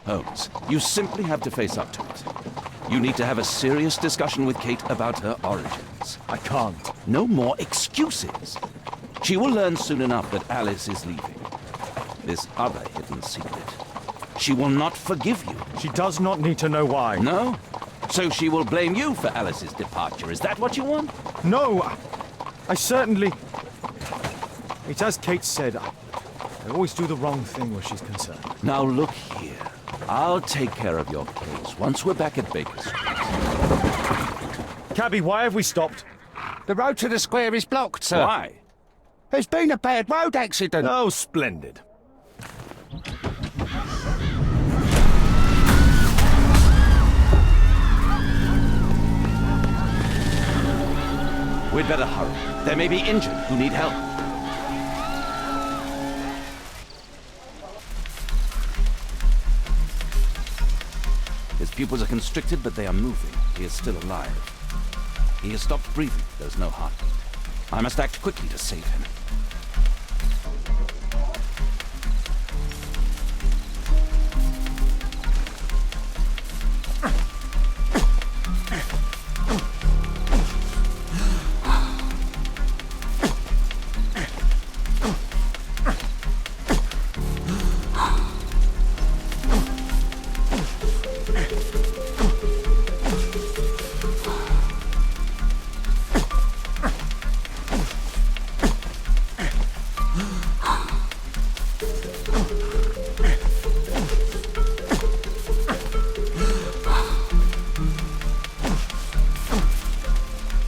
Holmes, you simply have to face up to it. You need to have a serious discussion with Kate about her origins. I can't. No more excuses. She will learn soon enough that Alice is leaving. This other hidden secret. She will not forgive you. She does not need to know why. No? So she will blame you for Alice's departure. Is that what you want? No! I certainly... It's as Kate said, I always do the wrong thing where she's concerned. Now look here. I'll take care of your case once we're back at Baker Street. Cabby, why have we stopped? The road to the square is blocked, sir. Why? There's been a bad road accident. Oh, splendid. We'd better hurry. There may be injured who need help. His pupils are constricted, but they are moving. He is still alive. He has stopped breathing. There's no heartbeat. I must act quickly to save him.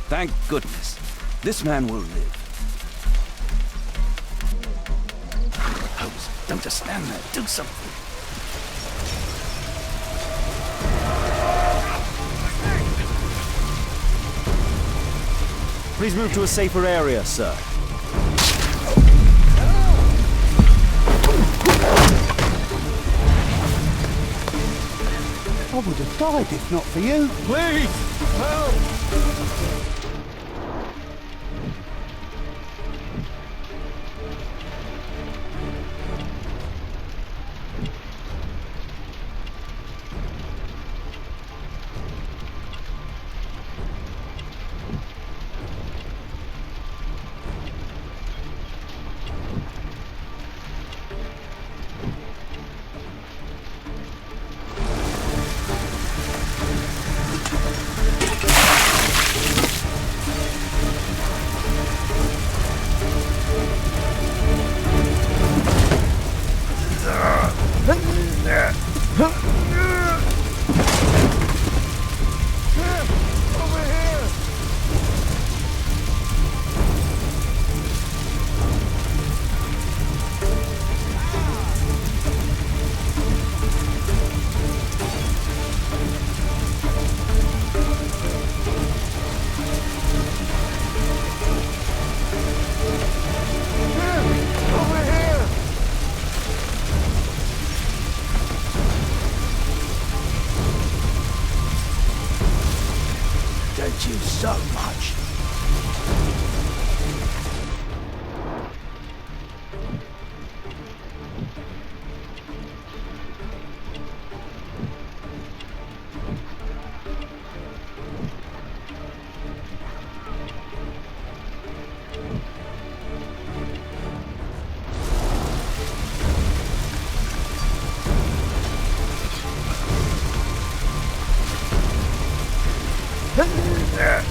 Thank goodness. This man will live. Holmes, don't just stand there. Do something. Please move to a safer area, sir. I would have died if not for you. Please! Help! Thank you so much. Over here!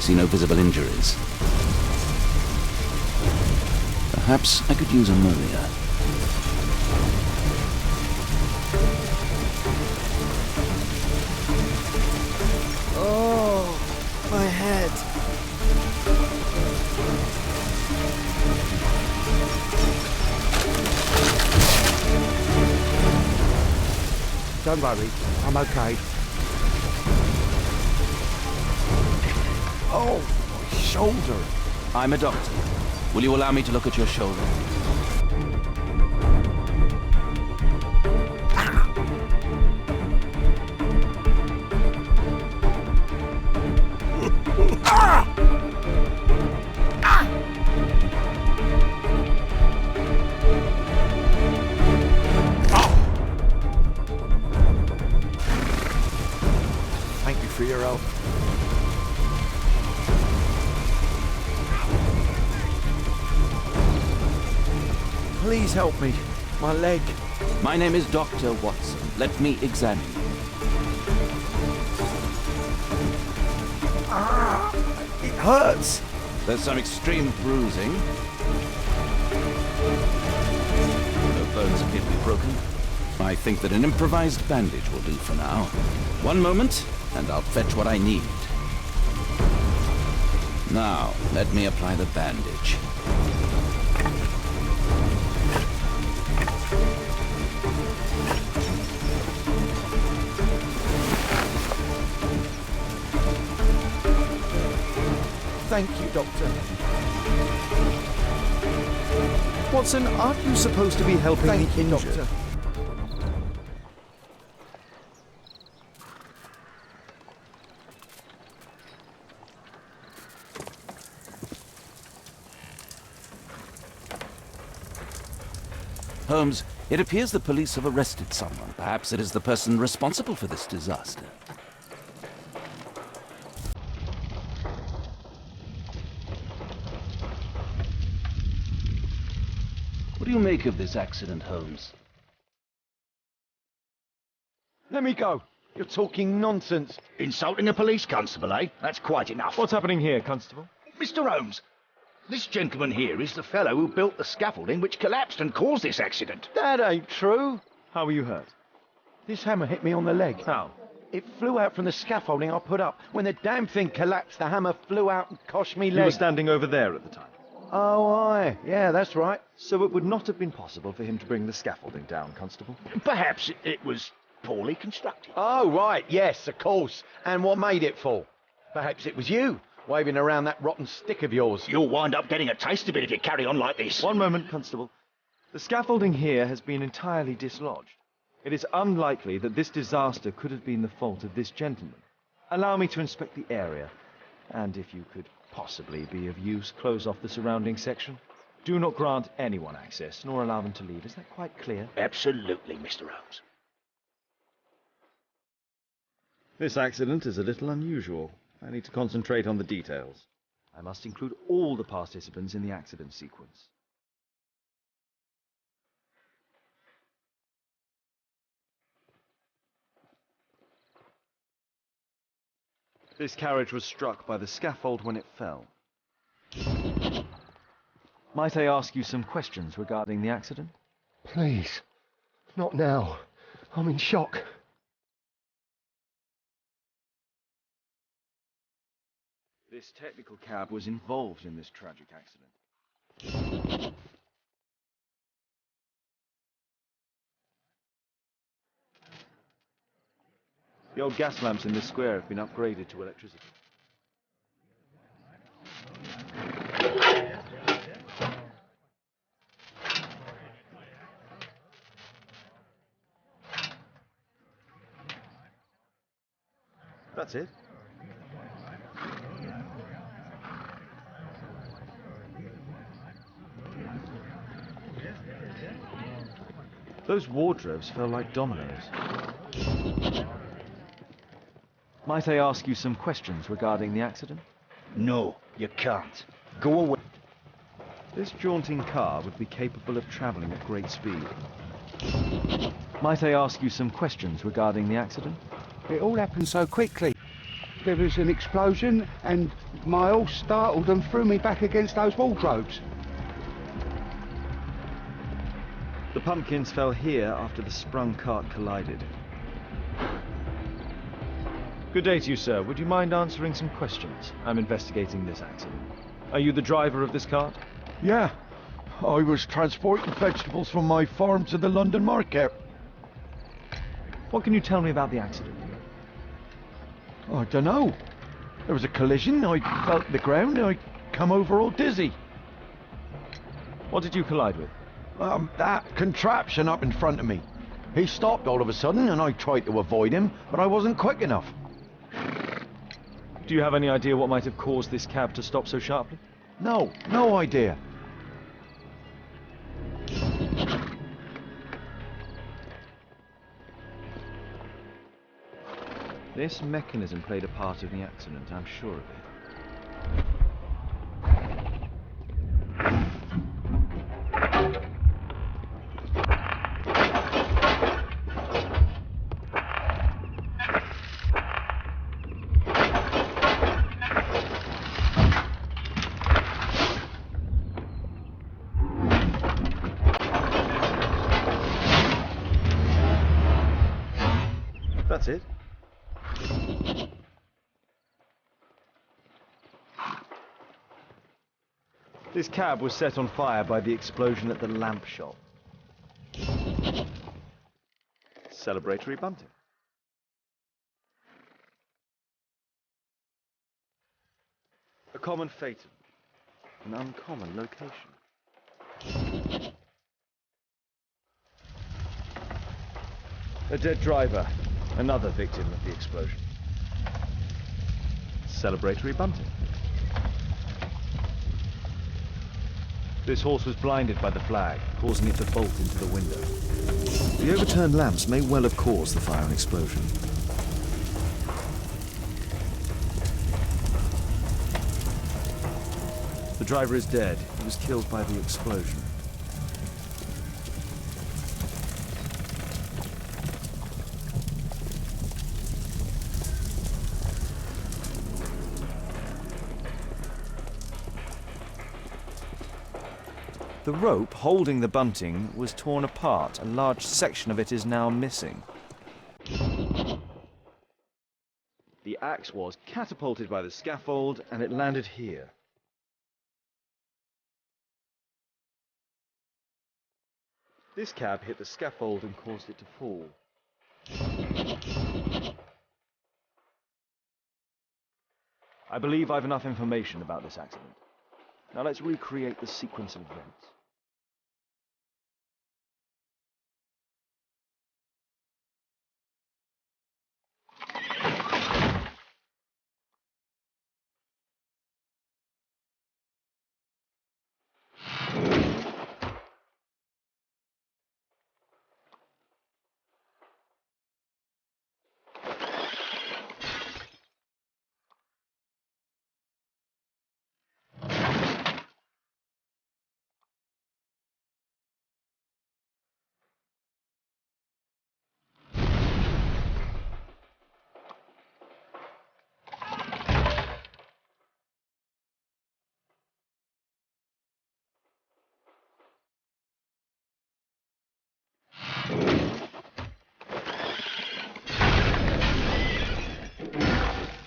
see no visible injuries. Perhaps I could use a Maria. Oh, my head. Don't worry, I'm okay. Oh, my shoulder. I'm a doctor. Will you allow me to look at your shoulder? Thank you for your help. Please help me. My leg. My name is Dr. Watson. Let me examine you. It hurts. There's some extreme bruising. No bones appear to be broken. I think that an improvised bandage will do for now. One moment, and I'll fetch what I need. Now, let me apply the bandage. Thank you, Doctor. Watson, aren't you supposed to be helping the injured? Doctor. Holmes, it appears the police have arrested someone. Perhaps it is the person responsible for this disaster. What do you make of this accident, Holmes? Let me go. You're talking nonsense. Insulting a police constable, eh? That's quite enough. What's happening here, Constable? Mr. Holmes, this gentleman here is the fellow who built the scaffolding which collapsed and caused this accident. That ain't true. How were you hurt? This hammer hit me on the leg. How? It flew out from the scaffolding I put up. When the damn thing collapsed, the hammer flew out and cost me leg. You were standing over there at the time. Oh, aye. Yeah, that's right. So it would not have been possible for him to bring the scaffolding down, Constable? Perhaps it was poorly constructed. Oh, right. Yes, of course. And what made it fall? Perhaps it was you, waving around that rotten stick of yours. You'll wind up getting a taste of it if you carry on like this. One moment, Constable. The scaffolding here has been entirely dislodged. It is unlikely that this disaster could have been the fault of this gentleman. Allow me to inspect the area, and if you could possibly be of use, close off the surrounding section. Do not grant anyone access, nor allow them to leave. Is that quite clear? Absolutely, Mr. Holmes. This accident is a little unusual. I need to concentrate on the details. I must include all the participants in the accident sequence. This carriage was struck by the scaffold when it fell. Might I ask you some questions regarding the accident? Please. Not now. I'm in shock. This technical cab was involved in this tragic accident. The old gas lamps in this square have been upgraded to electricity. That's it. Those wardrobes fell like dominoes. Might I ask you some questions regarding the accident? No, you can't. Go away. This jaunting car would be capable of travelling at great speed. Might I ask you some questions regarding the accident? It all happened so quickly. there was an explosion and my horse startled and threw me back against those wardrobes. The pumpkins fell here after the sprung cart collided. Good day to you, sir. Would you mind answering some questions? I'm investigating this accident. Are you the driver of this cart? Yeah, I was transporting vegetables from my farm to the London market. What can you tell me about the accident? I don't know. There was a collision, I felt the ground, I come over all dizzy. What did you collide with? That contraption up in front of me. He stopped all of a sudden and I tried to avoid him, but I wasn't quick enough. Do you have any idea what might have caused this cab to stop so sharply? No idea. This mechanism played a part in the accident, I'm sure of it. That's it. This cab was set on fire by the explosion at the lamp shop. Celebratory bunting. A common fatum. An uncommon location. A dead driver. Another victim of the explosion. Celebratory bunting. This horse was blinded by the flag, causing it to bolt into the window. The overturned lamps may well have caused the fire and explosion. The driver is dead. He was killed by the explosion. The rope holding the bunting was torn apart. A large section of it is now missing. The axe was catapulted by the scaffold and it landed here. This cab hit the scaffold and caused it to fall. I believe I've enough information about this accident. Now let's recreate the sequence of events.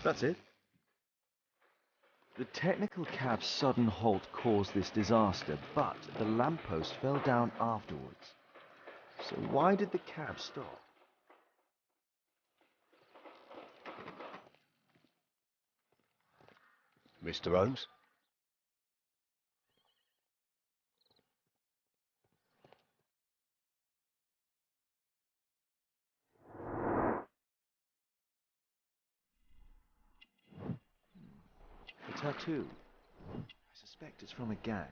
That's it. The technical cab's sudden halt caused this disaster, but the lamppost fell down afterwards. So why did the cab stop? Mr. Holmes? A tattoo. I suspect it's from a gang.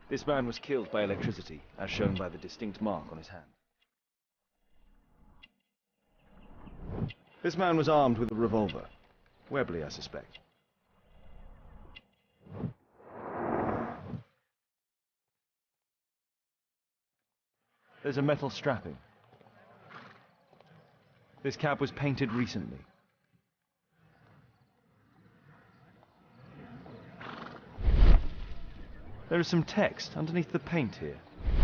This man was killed by electricity, as shown by the distinct mark on his hand. This man was armed with a revolver. Webley, I suspect. There's a metal strapping. This cab was painted recently. There is some text underneath the paint here.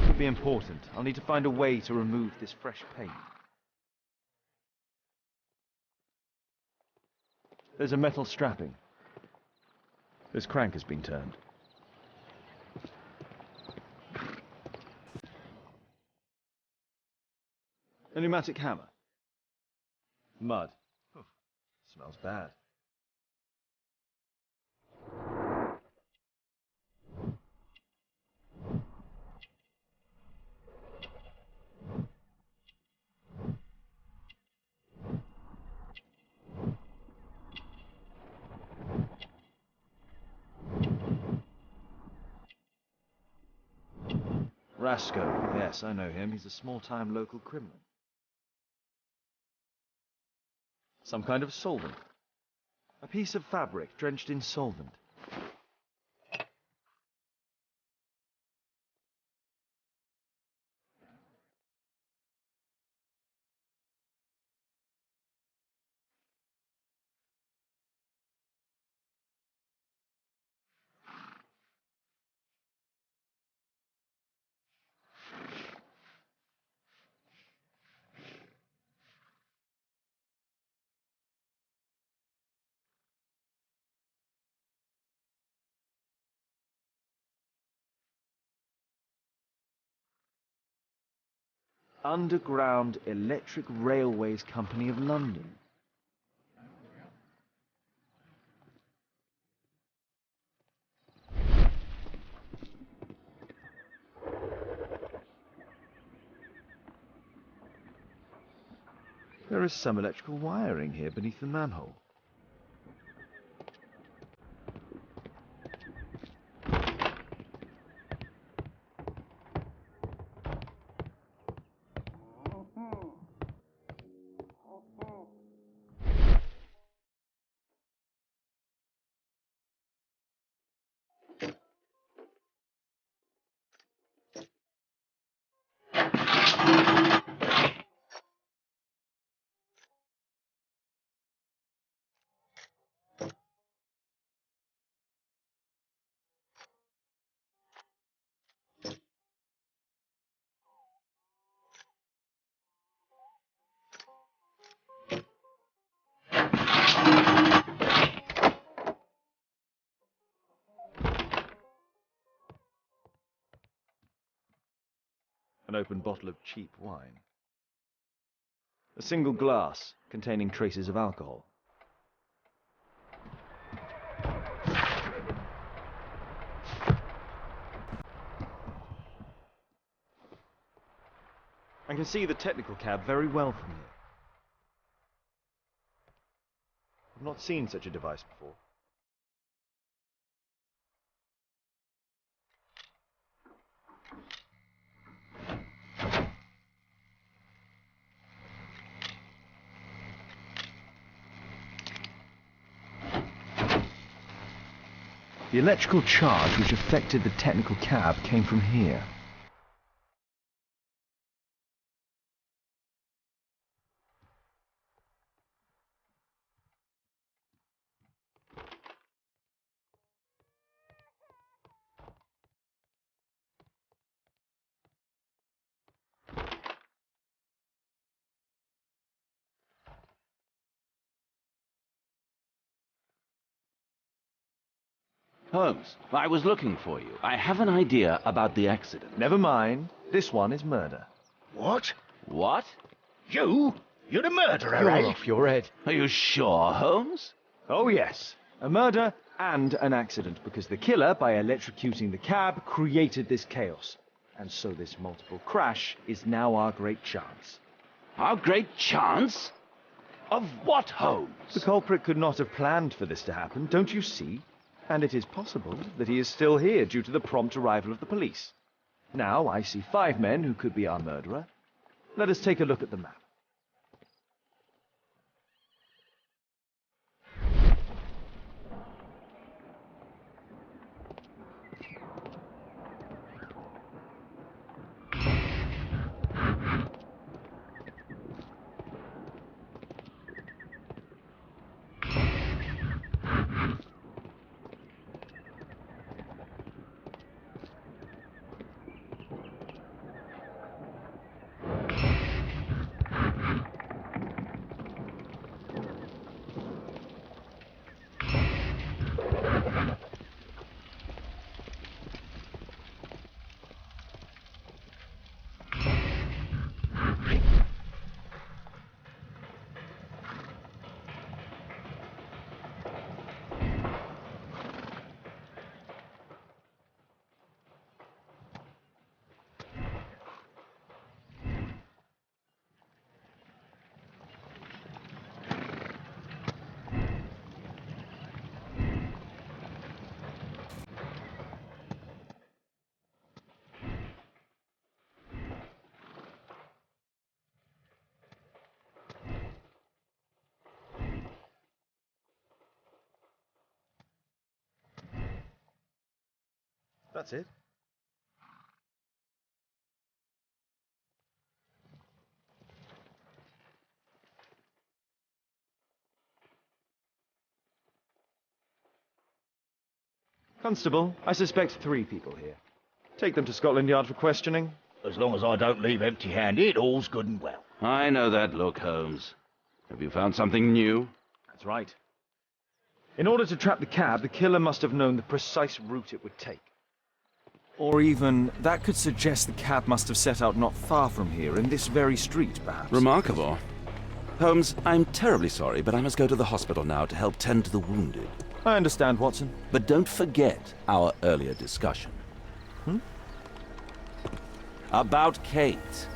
Could be important. I'll need to find a way to remove this fresh paint. There's a metal strapping. This crank has been turned. A pneumatic hammer. Mud. Smells bad. Rasco. Yes, I know him. He's a small-time local criminal. Some kind of solvent. A piece of fabric drenched in solvent. Underground Electric Railways Company of London. There is some electrical wiring here beneath the manhole. An open bottle of cheap wine. A single glass containing traces of alcohol. I can see the technical cab very well from here. I've not seen such a device before. The electrical charge which affected the technical cab came from here. Holmes, I was looking for you. I have an idea about the accident. Never mind. This one is murder. What? What? You? You're the murderer, You're eh? off your head. Are you sure, Holmes? Oh yes, a murder and an accident, because the killer, by electrocuting the cab, created this chaos. And so this multiple crash is now our great chance. Our great chance? Of what, Holmes? The culprit could not have planned for this to happen, don't you see? And it is possible that he is still here due to the prompt arrival of the police. Now I see 5 men who could be our murderer. Let us take a look at the map. That's it. Constable, I suspect 3 people here. Take them to Scotland Yard for questioning. As long as I don't leave empty-handed, all's good and well. I know that look, Holmes. Have you found something new? That's right. In order to trap the cab, the killer must have known the precise route it would take. Or even, that could suggest the cab must have set out not far from here, in this very street, perhaps. Remarkable. Holmes, I'm terribly sorry, but I must go to the hospital now to help tend to the wounded. I understand, Watson. But don't forget our earlier discussion. About Kate.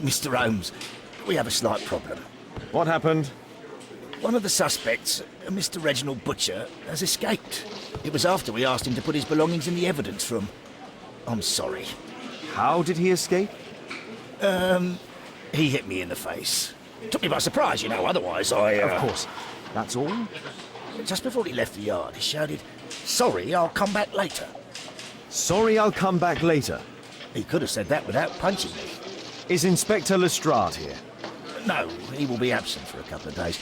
Mr. Holmes, we have a slight problem. What happened? One of the suspects, Mr. Reginald Butcher, has escaped. It was after we asked him to put his belongings in the evidence room. I'm sorry. How did he escape? He hit me in the face. Took me by surprise, you know, otherwise I... Of course. That's all? Just before he left the yard, he shouted, "Sorry, I'll come back later." Sorry, I'll come back later. He could have said that without punching me. Is Inspector Lestrade here? No, he will be absent for a couple of days.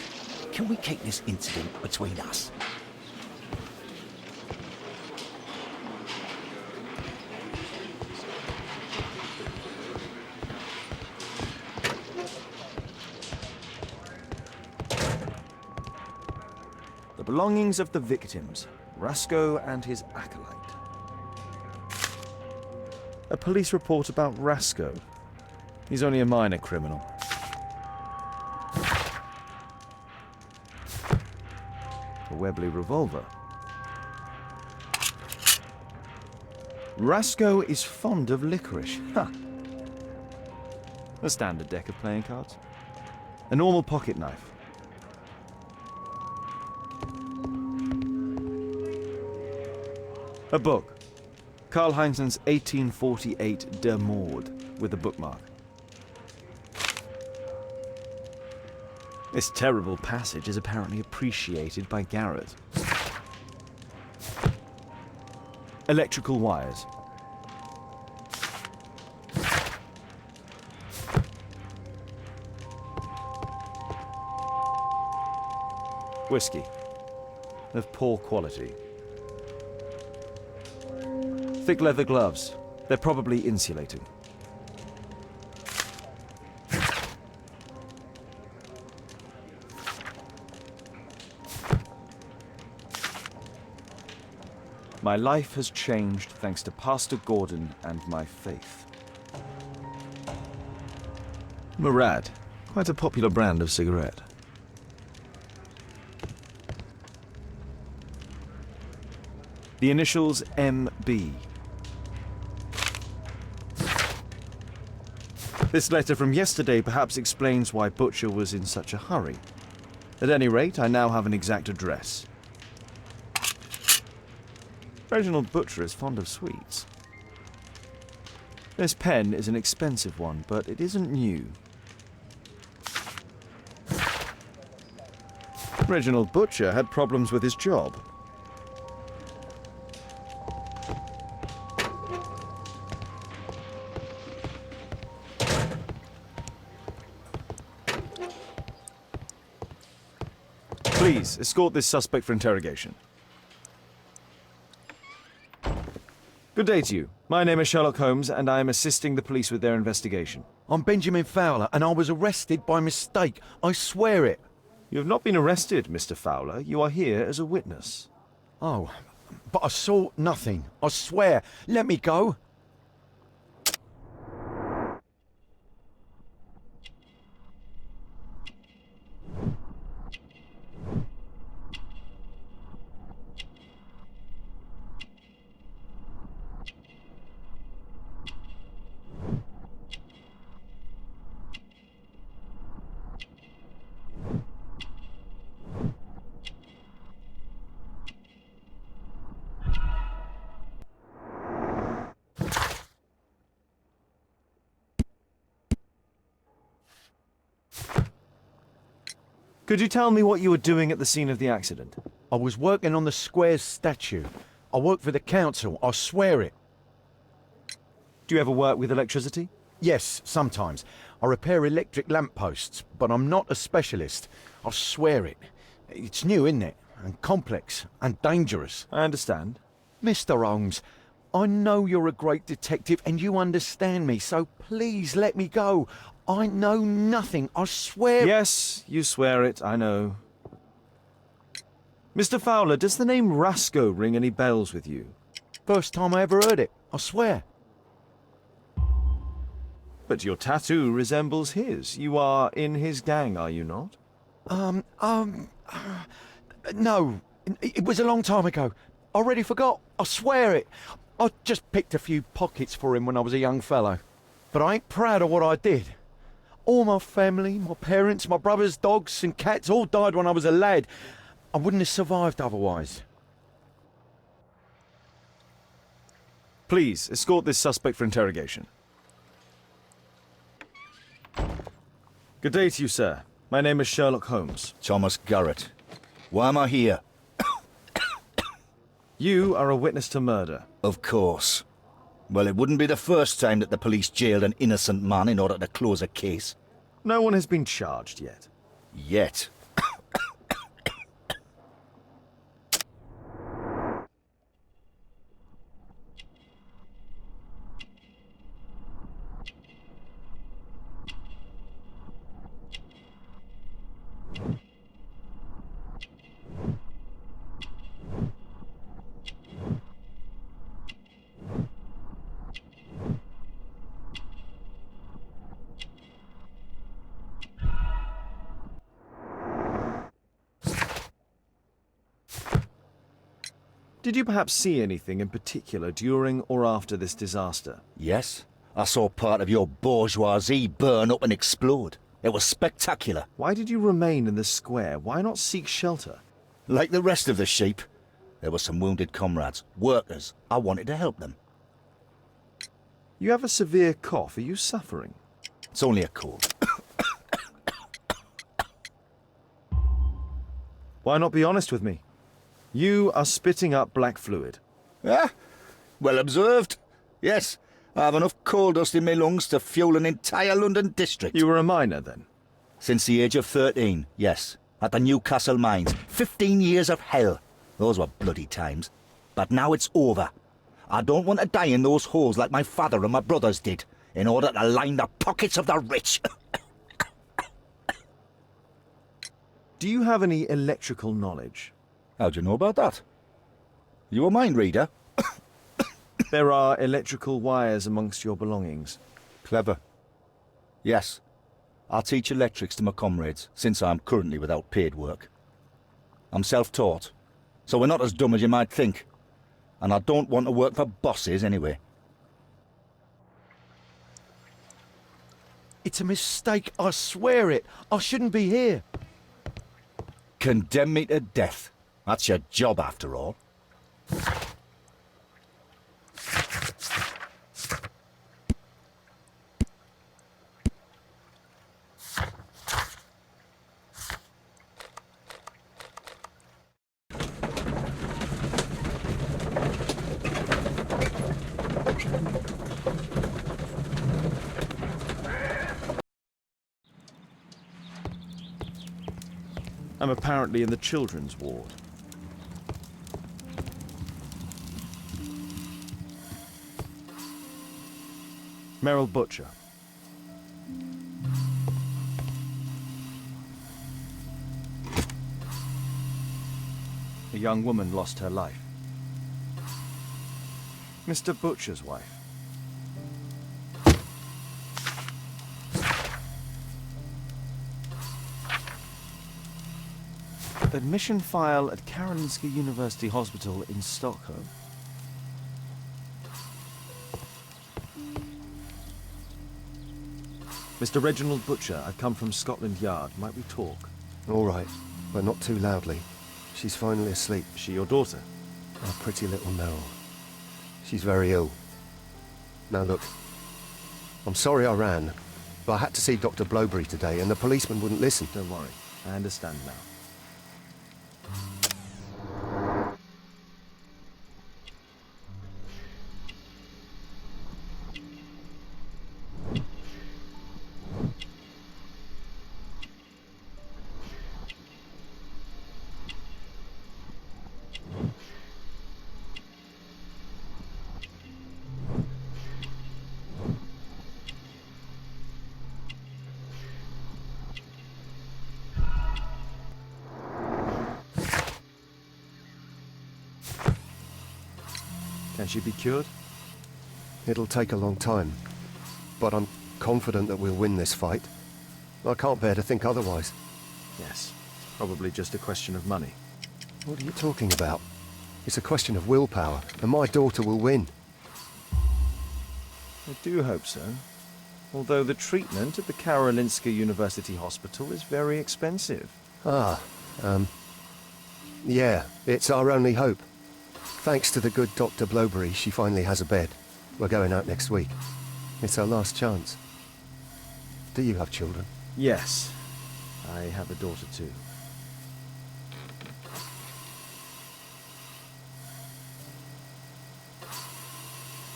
Can we keep this incident between us? The belongings of the victims, Rasco and his acolyte. A police report about Rasco. He's only a minor criminal. A Webley revolver. Rasco is fond of licorice. Huh. A standard deck of playing cards. A normal pocket knife. A book. Karl Heinzen's 1848 Der Mord, with a bookmark. This terrible passage is apparently appreciated by Garrett. Electrical wires. Whiskey. Of poor quality. Thick leather gloves. They're probably insulating. My life has changed thanks to Pastor Gordon and my faith. Murad. Quite a popular brand of cigarette. The initials MB. This letter from yesterday perhaps explains why Butcher was in such a hurry. At any rate, I now have an exact address. Reginald Butcher is fond of sweets. This pen is an expensive one, but it isn't new. Reginald Butcher had problems with his job. Please, escort this suspect for interrogation. Good day to you. My name is Sherlock Holmes, and I am assisting the police with their investigation. I'm Benjamin Fowler, and I was arrested by mistake. I swear it. You have not been arrested, Mr. Fowler. You are here as a witness. Oh, but I saw nothing. I swear. Let me go. Could you tell me what you were doing at the scene of the accident? I was working on the square's statue. I work for the council, I swear it. Do you ever work with electricity? Yes, sometimes. I repair electric lampposts, but I'm not a specialist. I swear it. It's new, isn't it? And complex, and dangerous. I understand. Mr. Holmes, I know you're a great detective and you understand me, so please let me go. I know nothing, I swear. Yes, you swear it, I know. Mr. Fowler, does the name Rasco ring any bells with you? First time I ever heard it, I swear. But your tattoo resembles his. You are in his gang, are you not? No. It was a long time ago. I already forgot, I swear it. I just picked a few pockets for him when I was a young fellow. But I ain't proud of what I did. All my family, my parents, my brothers, dogs and cats all died when I was a lad. I wouldn't have survived otherwise. Please, escort this suspect for interrogation. Good day to you, sir. My name is Sherlock Holmes. Thomas Garrett. Why am I here? You are a witness to murder. Of course. Well, it wouldn't be the first time that the police jailed an innocent man in order to close a case. No one has been charged yet. Yet. Did you perhaps see anything in particular during or after this disaster? Yes, I saw part of your bourgeoisie burn up and explode. It was spectacular. Why did you remain in the square? Why not seek shelter? Like the rest of the sheep, there were some wounded comrades, workers. I wanted to help them. You have a severe cough. Are you suffering? It's only a cold. Why not be honest with me? You are spitting up black fluid. Ah, well observed. Yes, I have enough coal dust in my lungs to fuel an entire London district. You were a miner then? Since the age of 13, yes. At the Newcastle mines. 15 years of hell. Those were bloody times. But now it's over. I don't want to die in those holes like my father and my brothers did, in order to line the pockets of the rich. Do you have any electrical knowledge? How do you know about that? You a mind reader? There are electrical wires amongst your belongings. Clever. Yes. I teach electrics to my comrades, since I'm currently without paid work. I'm self-taught, so we're not as dumb as you might think. And I don't want to work for bosses anyway. It's a mistake, I swear it. I shouldn't be here. Condemn me to death. That's your job, after all. I'm apparently in the children's ward. Merrill Butcher. A young woman lost her life. Mr. Butcher's wife. Admission file at Karolinska University Hospital in Stockholm. Mr. Reginald Butcher, I've come from Scotland Yard. Might we talk? All right, but not too loudly. She's finally asleep. Is she your daughter? Our pretty little Merrill. She's very ill. Now look, I'm sorry I ran, but I had to see Dr. Blowberry today and the policeman wouldn't listen. Don't worry. I understand now. Can she be cured? It'll take a long time, but I'm confident that we'll win this fight. I can't bear to think otherwise. Yes. Probably just a question of money. What are you talking about? It's a question of willpower, and my daughter will win. I do hope so. Although the treatment at the Karolinska University Hospital is very expensive. Yeah, it's our only hope. Thanks to the good Dr. Blowberry, she finally has a bed. We're going out next week. It's our last chance. Do you have children? Yes. I have a daughter too.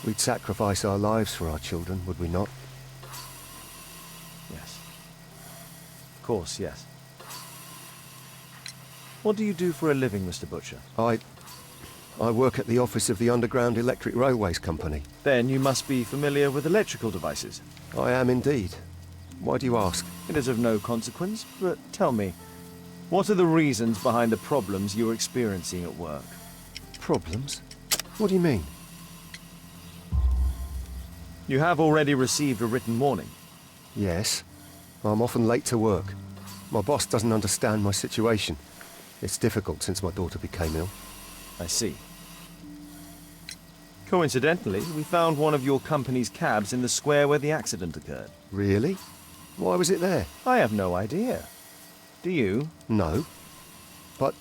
We'd sacrifice our lives for our children, would we not? Yes. Of course, yes. What do you do for a living, Mr. Butcher? I work at the office of the Underground Electric Railways Company. Then you must be familiar with electrical devices. I am indeed. Why do you ask? It is of no consequence, but tell me, what are the reasons behind the problems you're experiencing at work? Problems? What do you mean? You have already received a written warning. Yes. I'm often late to work. My boss doesn't understand my situation. It's difficult since my daughter became ill. I see. Coincidentally, we found one of your company's cabs in the square where the accident occurred. Really? Why was it there? I have no idea. Do you? No. But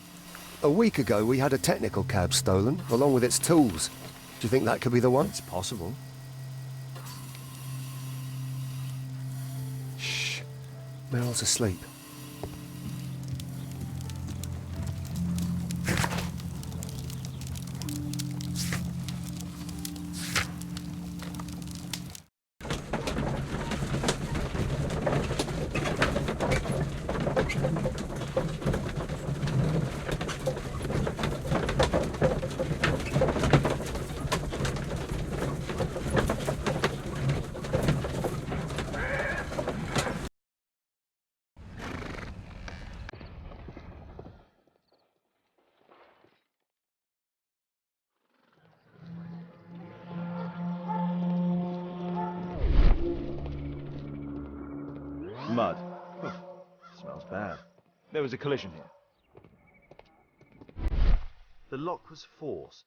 a week ago we had a technical cab stolen, along with its tools. Do you think that could be the one? It's possible. Shh. Meryl's asleep. Mud. Smells bad. There was a collision here. The lock was forced.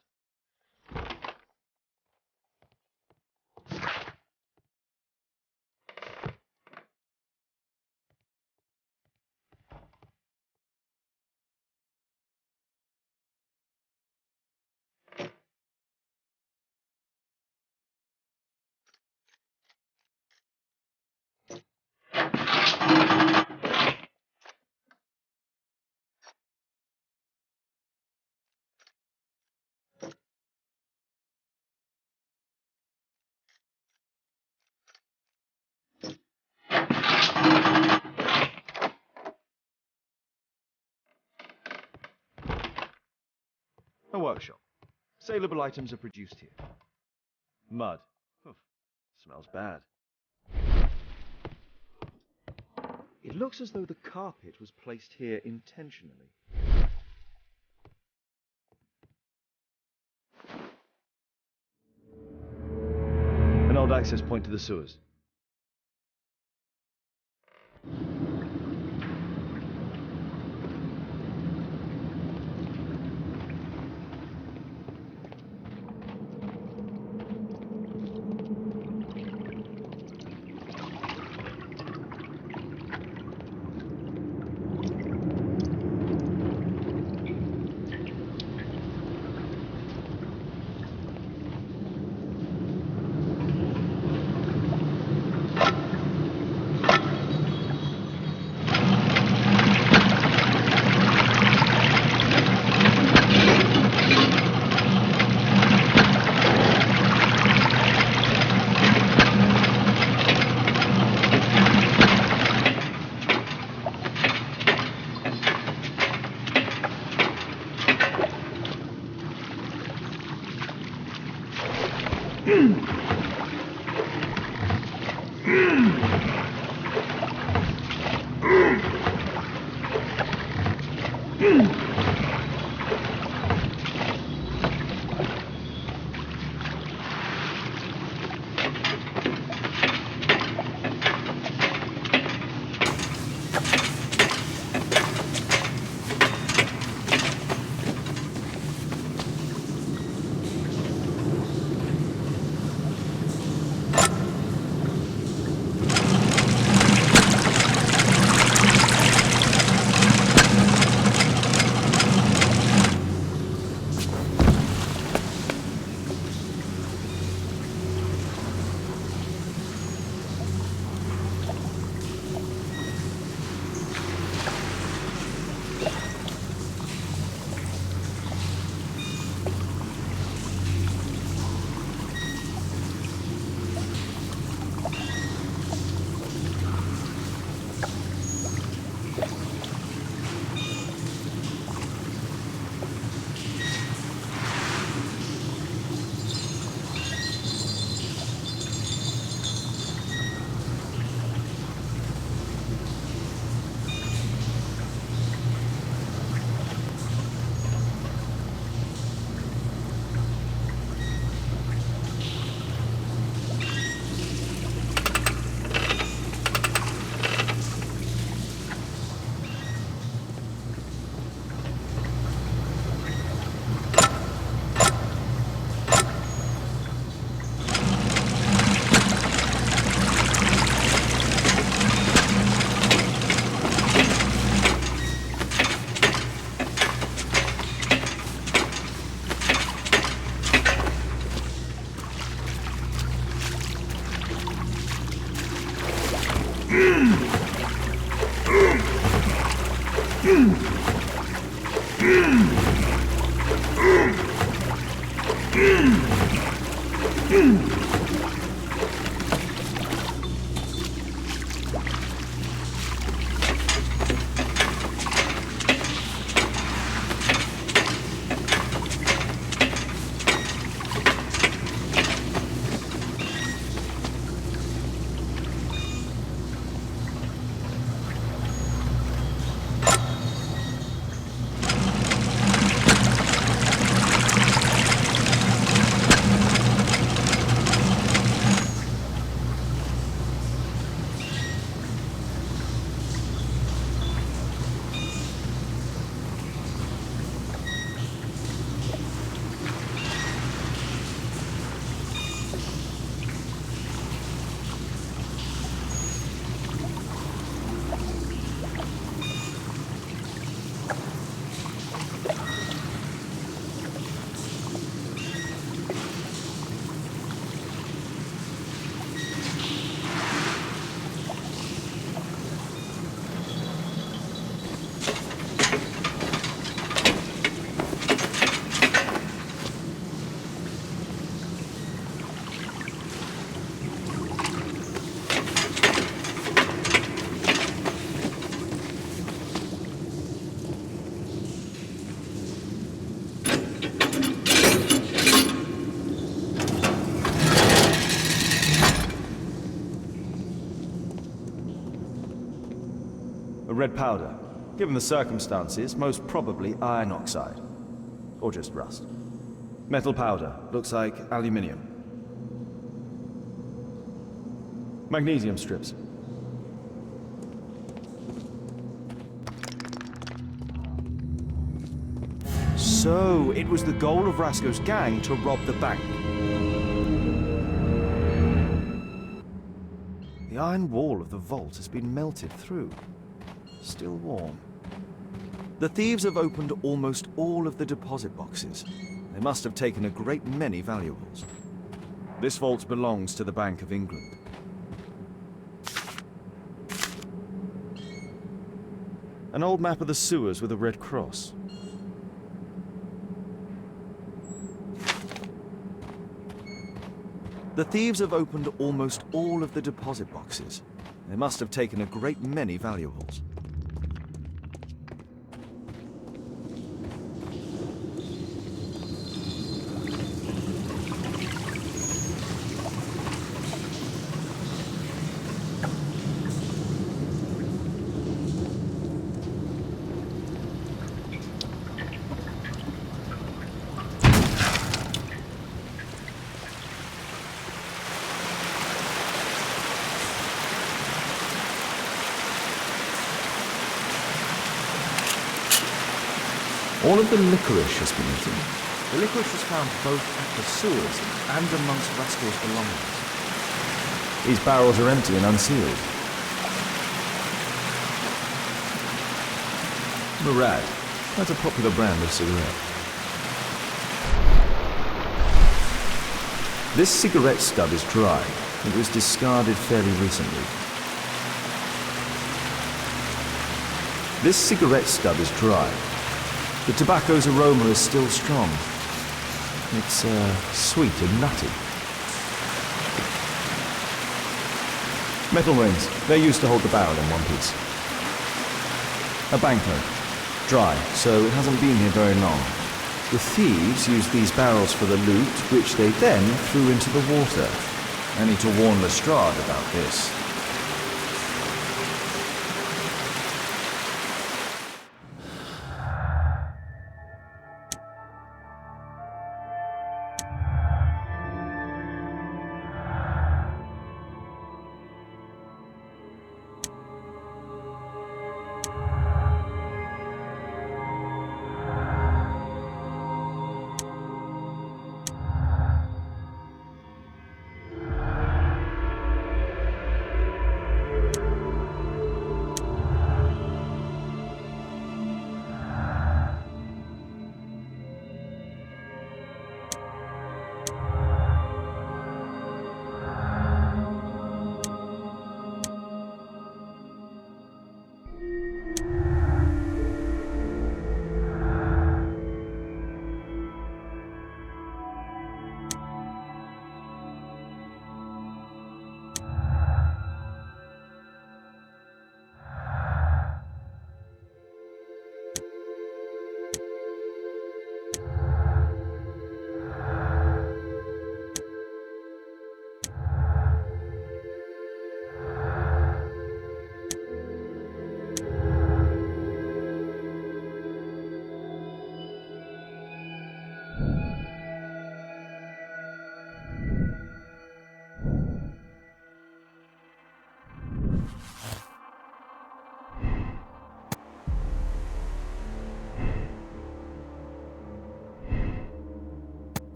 A workshop. Saleable items are produced here. Mud. Smells bad. It looks as though the carpet was placed here intentionally. An old access point to the sewers. Red powder. Given the circumstances, most probably iron oxide. Or just rust. Metal powder. Looks like aluminium. Magnesium strips. So, it was the goal of Rasco's gang to rob the bank. The iron wall of the vault has been melted through. Still warm. The thieves have opened almost all of the deposit boxes. They must have taken a great many valuables. This vault belongs to the Bank of England. An old map of the sewers with a red cross. The thieves have opened almost all of the deposit boxes. They must have taken a great many valuables. All of the licorice has been eaten. The licorice was found both at the sewers and amongst Rascal's belongings. These barrels are empty and unsealed. Murad. That's a popular brand of cigarette. This cigarette stub is dry. It was discarded fairly recently. This cigarette stub is dry. The tobacco's aroma is still strong. It's sweet and nutty. Metal rings. They're used to hold the barrel in one piece. A banknote. Dry, so it hasn't been here very long. The thieves used these barrels for the loot, which they then threw into the water. I need to warn Lestrade about this.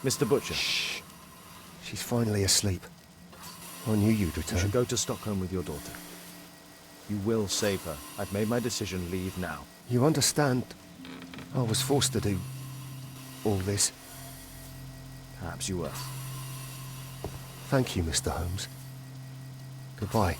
Mr. Butcher. Shh. She's finally asleep. I knew you'd You return. should go to Stockholm with your daughter. You will save her. I've made my decision. Leave now. You understand? I was forced to do all this. Perhaps you were. Thank you, Mr. Holmes. Goodbye.